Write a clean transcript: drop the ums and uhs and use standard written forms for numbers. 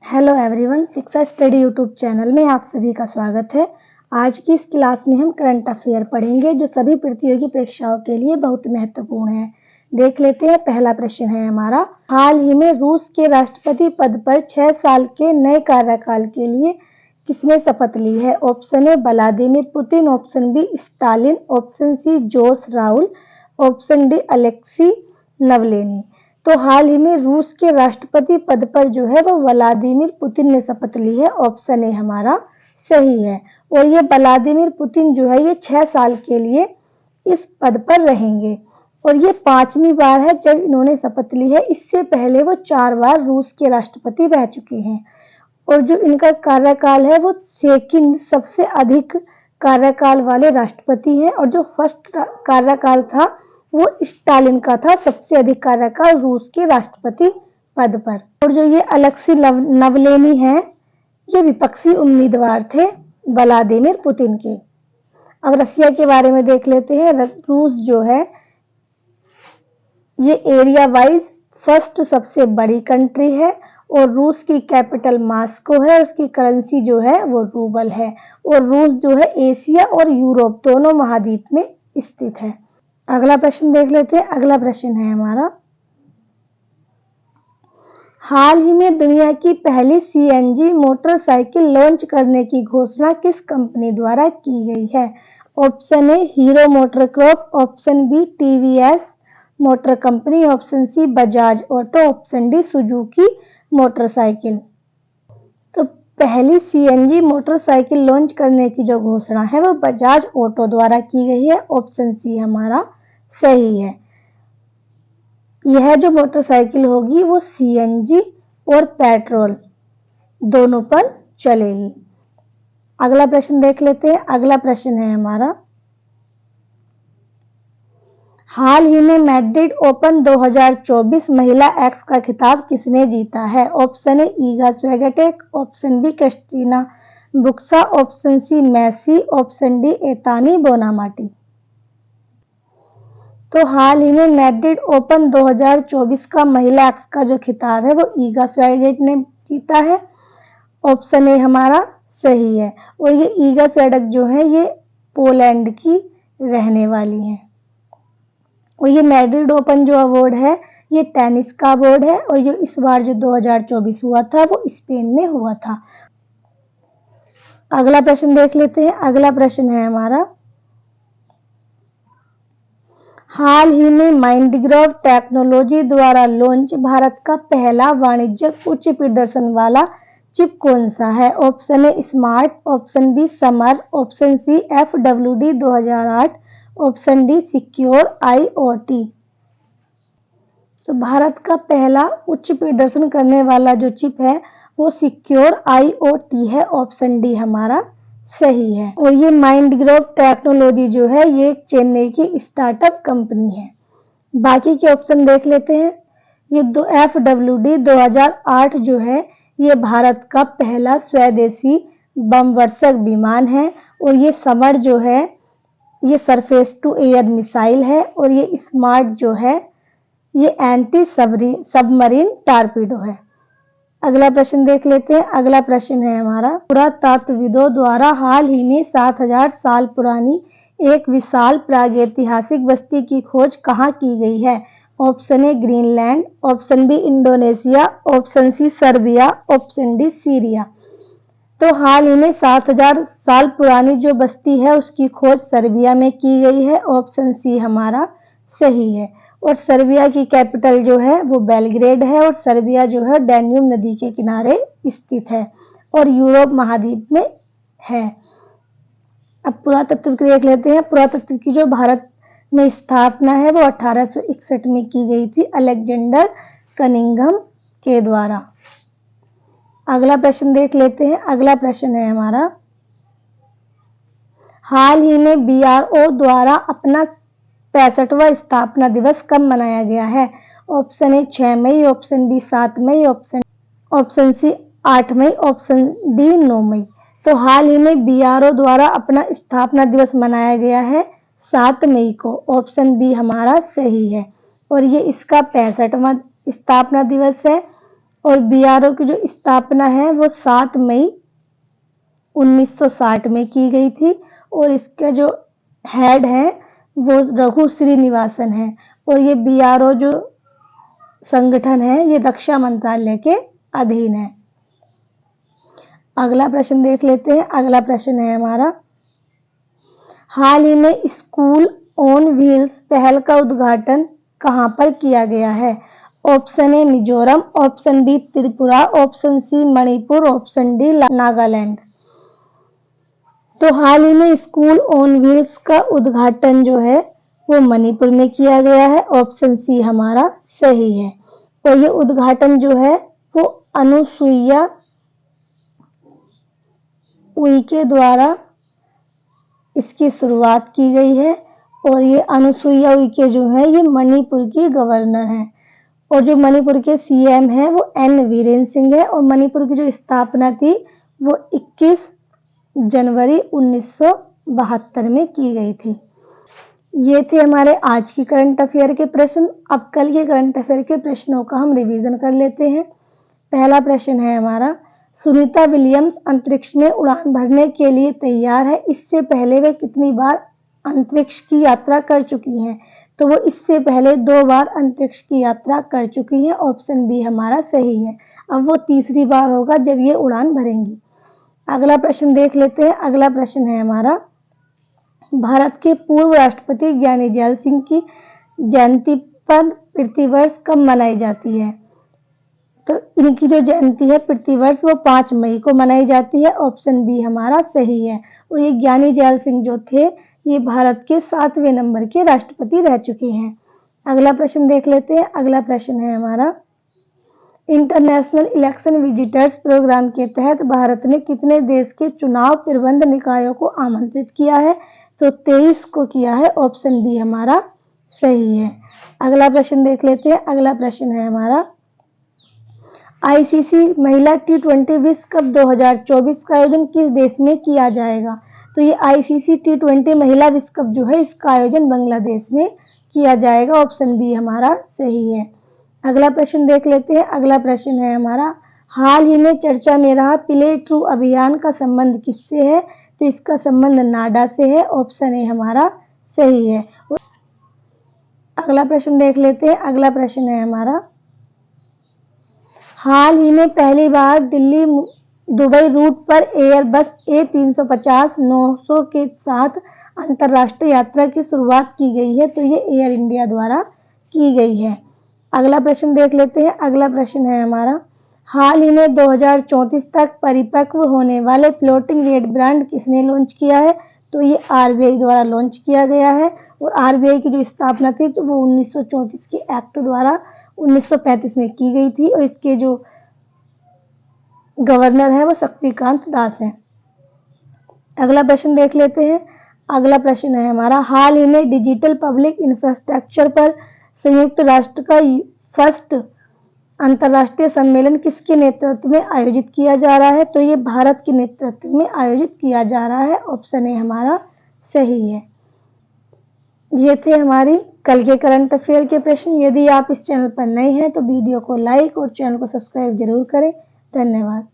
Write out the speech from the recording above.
Hello everyone, शिक्षा study YouTube channel में आप सभी का स्वागत है। आज की इस क्लास में हम करंट अफेयर पढ़ेंगे जो सभी प्रतियोगी परीक्षाओं के लिए बहुत महत्वपूर्ण है। देख लेते हैं। पहला प्रश्न है हमारा, हाल ही में रूस के राष्ट्रपति पद पर 6 साल के नए कार्यकाल के लिए किसने शपथ ली है? Option A Vladimir Putin, option B Stalin, option C Jose Raul, option D Alexei Navalny. तो हाल ही में रूस के राष्ट्रपति पद पर जो है वो व्लादिमीर पुतिन ने शपथ ली है। ऑप्शन ए हमारा सही है। और ये व्लादिमीर पुतिन जो है ये 6 साल के लिए इस पद पर रहेंगे और ये 5वीं बार है जब इन्होंने शपथ ली है। इससे पहले वो 4 बार रूस के राष्ट्रपति रह चुके हैं और जो इनका कार्यकाल है वो सेकंड सबसे अधिक कार्यकाल वाले राष्ट्रपति हैं और जो फर्स्ट कार्यकाल था वो स्टालिन का था, सबसे अधिक कार्यकाल रूस के राष्ट्रपति पद पर। और जो ये अलेक्सी नवलेनी हैं ये विपक्षी उम्मीदवार थे व्लादिमीर पुतिन के। अब रसिया के बारे में देख लेते हैं। रूस जो है ये एरिया वाइज फर्स्ट सबसे बड़ी कंट्री है और रूस की कैपिटल मॉस्को है। उसकी करेंसी जो है वो रूबल है और रूस जो है एशिया और यूरोप दोनों महाद्वीप में स्थित है। अगला प्रश्न देख लेते हैं। अगला प्रश्न है हमारा, हाल ही में दुनिया की पहली सीएनजी मोटरसाइकिल लॉन्च करने की घोषणा किस कंपनी द्वारा की गई है? Option A Hero MotoCorp, option B TVS motor company, option C Bajaj auto, option D Suzuki motorcycle. तो पहली सीएनजी मोटरसाइकिल लॉन्च करने की जो घोषणा है वो बजाज ऑटो द्वारा की गई है। ऑप्शन सी हमारा सही है। यह जो मोटरसाइकिल होगी वो सीएनजी और पेट्रोल दोनों पर चलेगी। अगला प्रश्न देख लेते हैं। अगला प्रश्न है हमारा, हाल ही में मैड्रिड ओपन 2024 महिला एक्स का खिताब किसने जीता है? Option A Iga Swiatek, option B Kristina Bucsa, option C Maisie, option D Aitana Bonmati. तो हाल ही में मैड्रिड ओपन 2024 का महिला एक्स का जो खिताब है वो ईगा स्विएटेक ने जीता है। ऑप्शन ए हमारा सही है। और ये ईगा स्विएटेक जो है ये पोलैंड की रहने वाली हैं। और ये मैड्रिड ओपन जो अवार्ड है ये टेनिस का अवार्ड है और जो इस बार जो 2024 हुआ था वो स्पेन में हुआ था। अगला प्रश्न देख लेते हैं। अगला प्रश्न है हमारा, हाल ही में माइंडग्राफ टेक्नोलॉजी द्वारा लॉन्च भारत का पहला वाणिज्यिक उच्च प्रदर्शन वाला चिप कौन सा है? Option A smart, option B समर, option C FWD 2008, option D secure IoT। तो भारत का पहला उच्च प्रदर्शन करने वाला जो चिप है वो सिक्योर IoT है। ऑप्शन डी हमारा सही है। और ये माइंडग्राफ टेक्नोलॉजी जो है ये चेन्नई की स्टार्टअप कंपनी है। बाकी के ऑप्शन देख लेते हैं। ये FWD 2008 जो है ये भारत का पहला स्वदेशी बम वर्षक विमान है और ये समर जो है ये सरफेस टू एयर मिसाइल है और ये स्मार्ट जो है ये एंटी सबमरीन टारपीडो है। अगला प्रश्न देख लेते हैं। अगला प्रश्न है हमारा, पुरातत्वविदों द्वारा हाल ही में 7000 साल पुरानी एक विशाल प्रागैतिहासिक बस्ती की खोज कहाँ की गई है? Option A Greenland, option B Indonesia, option C Serbia, option D Syria. तो हाल ही में 7000 साल पुरानी जो बस्ती है उसकी खोज सर्बिया में की गई है। ऑप्शन सी हमारा सही है। और सर्बिया की कैपिटल जो है वो बेलग्रेड है और सर्बिया जो है डैन्यूब नदी के किनारे स्थित है और यूरोप महाद्वीप में है। अब पुरातत्व की देख लेते हैं। पुरातत्व की जो भारत में स्थापना है वो 1861 में की गई थी अलेक्जेंडर कनिंघम के द्वारा। अगला प्रश्न देख लेते हैं। अगला प्रश्न है हमारा, हाल ही में BRO द्वारा अपना 65वां स्थापना दिवस कब मनाया गया है? ऑप्शन ए 6 मई, ऑप्शन बी 7 मई, ऑप्शन सी 8 मई, ऑप्शन डी 9 मई। तो हाल ही में BRO द्वारा अपना स्थापना दिवस मनाया गया है 7 मई को। ऑप्शन बी हमारा सही है। और ये इसका 65वां स्थापना दिवस है और बीआरओ की जो स्थापना है वो 7 मई 1960 में की गई थी और इसका जो हेड है वो रघु श्रीनिवासन है और ये बीआरओ जो संगठन है ये रक्षा मंत्रालय के अधीन है। अगला प्रश्न देख लेते हैं। अगला प्रश्न है हमारा, हाल ही में स्कूल ऑन व्हील्स पहल का उद्घाटन कहां पर किया गया है? Option A Mizoram, option B Tripura, option C Manipur, option D Nagaland. तो हाल ही में स्कूल ऑन व्हील्स का उद्घाटन जो है वो मणिपुर में किया गया है। ऑप्शन सी हमारा सही है। और ये उद्घाटन जो है वो अनुसुईया उइके द्वारा इसकी शुरुआत की गई है और ये अनुसुईया उइके जो है ये मणिपुर की गवर्नर हैं और जो मणिपुर के सीएम हैं वो एन वीरेंद्र सिंह है और मणिपुर की जो स्थापना थी वो 21 जनवरी 1972 में की गई थी। ये थे हमारे आज की करंट अफेयर के प्रश्न। अब कल के करंट अफेयर के प्रश्नों का हम रिवीजन कर लेते हैं। पहला प्रश्न है हमारा, सुनीता विलियम्स अंतरिक्ष में उड़ान भरने के लिए तैयार है। इससे पहले वे कितनी बार अंतरिक्ष की यात्रा कर चुकी हैं? तो वो इससे पहले 2 बार अंतरिक्ष की यात्रा कर चुकी हैं। ऑप्शन बी हमारा सही है। अब वो तीसरी बार होगा जब ये उड़ान भरेंगी। अगला प्रश्न देख लेते हैं। अगला प्रश्न है हमारा, भारत के पूर्व राष्ट्रपति ज्ञानी जैल सिंह की जयंती पर प्रतिवर्ष कब मनाई जाती है? तो इनकी जो जयंती है प्रतिवर्ष वो 5 मई को मनाई जाती है। ऑप्शन बी हमारा सही है। और ये ज्ञानी जैल सिंह जो थे ये भारत के 7वें नंबर के राष्ट्रपति रह चुके हैं। अगला प्रश्न देख लेते हैं। अगला प्रश्न है हमारा, इंटरनेशनल इलेक्शन विजिटर्स प्रोग्राम के तहत भारत ने कितने देश के चुनाव प्रबंध निकायों को आमंत्रित किया है? तो 23 को किया है। ऑप्शन बी हमारा सही है। अगला प्रश्न देख लेते हैं। अगला प्रश्न है हमारा, आईसीसी महिला T20 विश्व कप 2024 का आयोजन किस देश में किया जाएगा? तो ये आईसीसी T20 महिला विश्व कप जो है इसका आयोजन बांग्लादेश में किया जाएगा। ऑप्शन बी हमारा सही है। अगला प्रश्न देख लेते हैं। अगला प्रश्न है हमारा, हाल ही में चर्चा में रहा प्ले ट्रू अभियान का संबंध किससे है? तो इसका संबंध नाडा से है। ऑप्शन ए हमारा सही है। अगला प्रश्न देख लेते हैं। अगला प्रश्न है हमारा, हाल ही में पहली बार दिल्ली दुबई रूट पर एयरबस A350-900 के साथ अंतर्राष्ट्रीय यात्रा की शुरुआत की गई है। तो ये एयर इंडिया द्वारा की गई है। अगला प्रश्न देख लेते हैं। अगला प्रश्न है हमारा, हाल ही में 2034 तक परिपक्व होने वाले फ्लोटिंग रेट ब्रांड किसने लॉन्च किया है? तो ये आरबीआई द्वारा लॉन्च किया गया है और आरबीआई की जो स्थापना थी तो वो 1934 के एक्ट द्वारा 1935 में की गई थी और इसके जो गवर्नर है वो शक्तिकांत दास है। अगला प्रश्न देख लेते हैं। अगला प्रश्न है हमारा, हाल ही में डिजिटल पब्लिक इंफ्रास्ट्रक्चर पर संयुक्त राष्ट्र का फर्स्ट अंतर्राष्ट्रीय सम्मेलन किसके नेतृत्व में आयोजित किया जा रहा है? तो ये भारत के नेतृत्व में आयोजित किया जा रहा है। ऑप्शन ए हमारा सही है। ये थे हमारी कल के करंट अफेयर के प्रश्न। यदि आप इस चैनल पर नए हैं तो वीडियो को लाइक और चैनल को सब्सक्राइब जरूर करें। धन्यवाद।